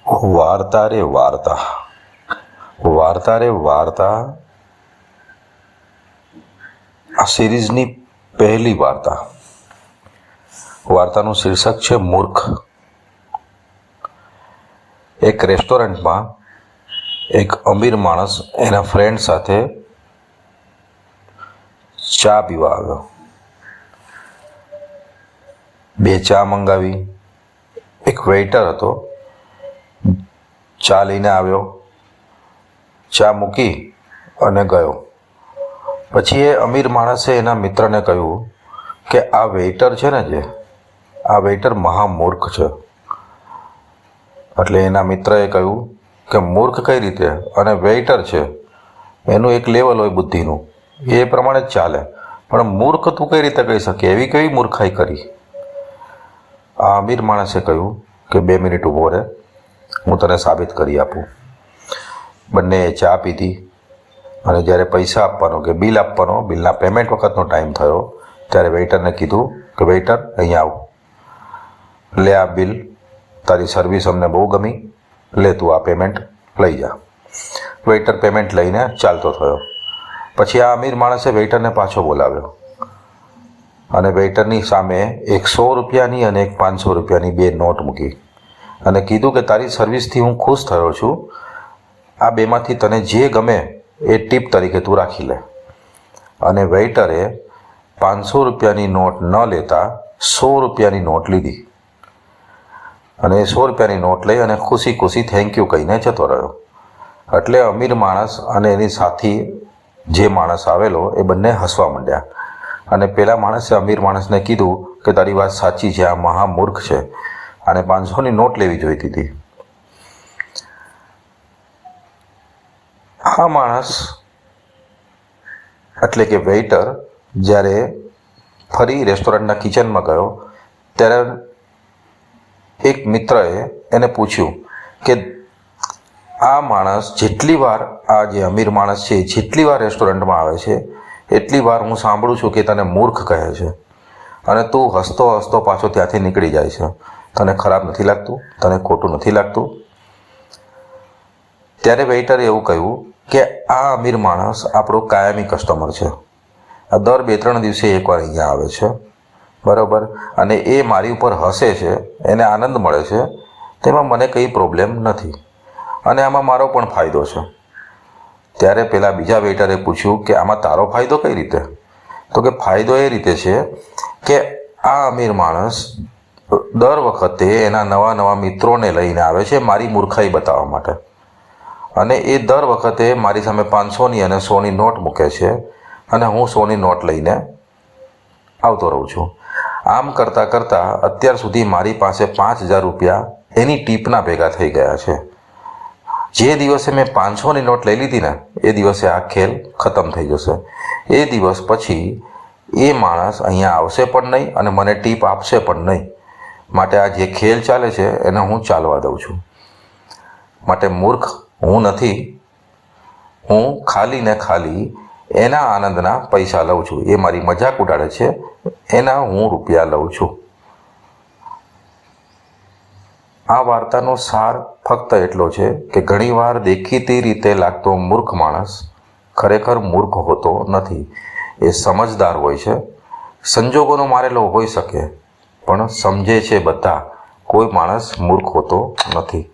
વાર્તા રે વાર્તા, વાર્તા રે વાર્તા આ સિરીઝની પહેલી વાર્તા. વાર્તાનું શીર્ષક છે મૂર્ખ. એક રેસ્ટોરન્ટમાં એક અમીર માણસ એના ફ્રેન્ડ સાથે ચા પીવા આવ્યો. બે ચા મંગાવી. એક વેઇટર હતો, ચા લઈને આવ્યો, ચા મૂકી અને ગયો. પછી એ અમીર માણસે એના મિત્રને કહ્યું કે આ વેઇટર છે ને, આ વેઇટર મહામૂર્ખ છે. એટલે એના મિત્રએ કહ્યું કે મૂર્ખ કઈ રીતે, અને વેઇટર છે એનું એક લેવલ હોય બુદ્ધિનું, એ પ્રમાણે જ ચાલે, પણ મૂર્ખ તું કઈ રીતે કહી શકે, એવી કેવી મૂર્ખાઈ કરી. આ અમીર માણસે કહ્યું કે 2 મિનિટ ઊભો રહે, હું તને સાબિત કરી આપું. બંને ચા પીધી અને જ્યારે પૈસા આપવાનો કે બિલ આપવાનો, બિલના પેમેન્ટ વખતનો ટાઈમ થયો, ત્યારે વેઇટરને કીધું કે વેઇટર અહીંયા આવ, લે આ બિલ, તારી સર્વિસ અમને બહુ ગમી, લે તું આ પેમેન્ટ લઈ જા. વેઇટર પેમેન્ટ લઈને ચાલતો થયો. પછી આ અમીર માણસે વેઇટરને પાછો બોલાવ્યો અને વેઇટરની સામે એક 100 રૂપિયાની અને એક 500 રૂપિયાની 2 નોટ મૂકી અને કીધું કે તારી સર્વિસથી હું ખુશ થયો છું, આ બેમાંથી તને જે ગમે એ ટીપ તરીકે તું રાખી લે. અને વેઇટરે 500 રૂપિયાની નોટ ન લેતા 100 રૂપિયાની નોટ લીધી અને એ 100 રૂપિયાની નોટ લઈ અને ખુશી ખુશી થેન્ક યુ કહીને જતો રહ્યો. એટલે અમીર માણસ અને એની સાથી જે માણસ આવેલો એ બંને હસવા માંડ્યા. અને પેલા માણસે અમીર માણસને કીધું કે તારી વાત સાચી છે, આ મહામૂર્ખ છે, અને 500ની નોટ લેવી જોઈતી હતી. આ માણસ એટલે કે વેઇટર જ્યારે ફરી રેસ્ટોરન્ટના કિચનમાં ગયો ત્યારે એક મિત્રએ એને પૂછ્યું કે આ માણસ જેટલી વાર, આ જે અમીર માણસ છે જેટલી વાર રેસ્ટોરન્ટમાં આવે છે એટલી વાર હું સાંભળું છું કે તને મૂર્ખ કહે છે, અને તું હસતો હસતો પાછો ત્યાંથી નીકળી જાય છે. તને ખરાબ નથી લાગતું? તને ખોટું નથી લાગતું? ત્યારે વેઇટરે એવું કહ્યું કે આ અમીર માણસ આપણો કાયમી કસ્ટમર છે, આ દર 2-3 દિવસે એકવાર અહીંયા આવે છે, બરાબર, અને એ મારી ઉપર હસે છે, એને આનંદ મળે છે, તેમાં મને કંઈ પ્રોબ્લેમ નથી, અને આમાં મારો પણ ફાયદો છે. ત્યારે પેલા બીજા વેઇટરે પૂછ્યું કે આમાં તારો ફાયદો કઈ રીતે? તો કે ફાયદો એ રીતે છે કે આ અમીર માણસ દર વખતે એના નવા નવા મિત્રોને લઈને આવે છે મારી મૂર્ખાઈ બતાવવા માટે, અને એ દર વખતે મારી સામે 500ની અને 100ની નોટ મૂકે છે, અને હું 100ની નોટ લઈને આવતો રહું છું. આમ કરતાં કરતાં અત્યાર સુધી મારી પાસે 5000 રૂપિયા એની ટીપના ભેગા થઈ ગયા છે. જે દિવસે મેં 500ની નોટ લઈ લીધી ને, એ દિવસે આ ખેલ ખતમ થઈ જશે. એ દિવસ પછી એ માણસ અહીંયા આવશે પણ નહીં અને મને ટીપ આપશે પણ નહીં. માટે આ જે ખેલ ચાલે છે એને હું ચાલવા દઉં છું. માટે મૂર્ખ હું નથી, હું ખાલી ને ખાલી એના આનંદના પૈસા લઉં છું. એ મારી મજાક ઉડાડે છે, એના હું રૂપિયા લઉં છું. આ વાર્તાનો સાર ફક્ત એટલો છે કે ઘણીવાર દેખીતી રીતે લાગતો મૂર્ખ માણસ ખરેખર મૂર્ખ હોતો નથી. એ સમજદાર હોય છે, સંજોગોનો મારેલો હોઈ શકે, પણ સમજે છે બધા. કોઈ માણસ મૂર્ખ હોતો નથી.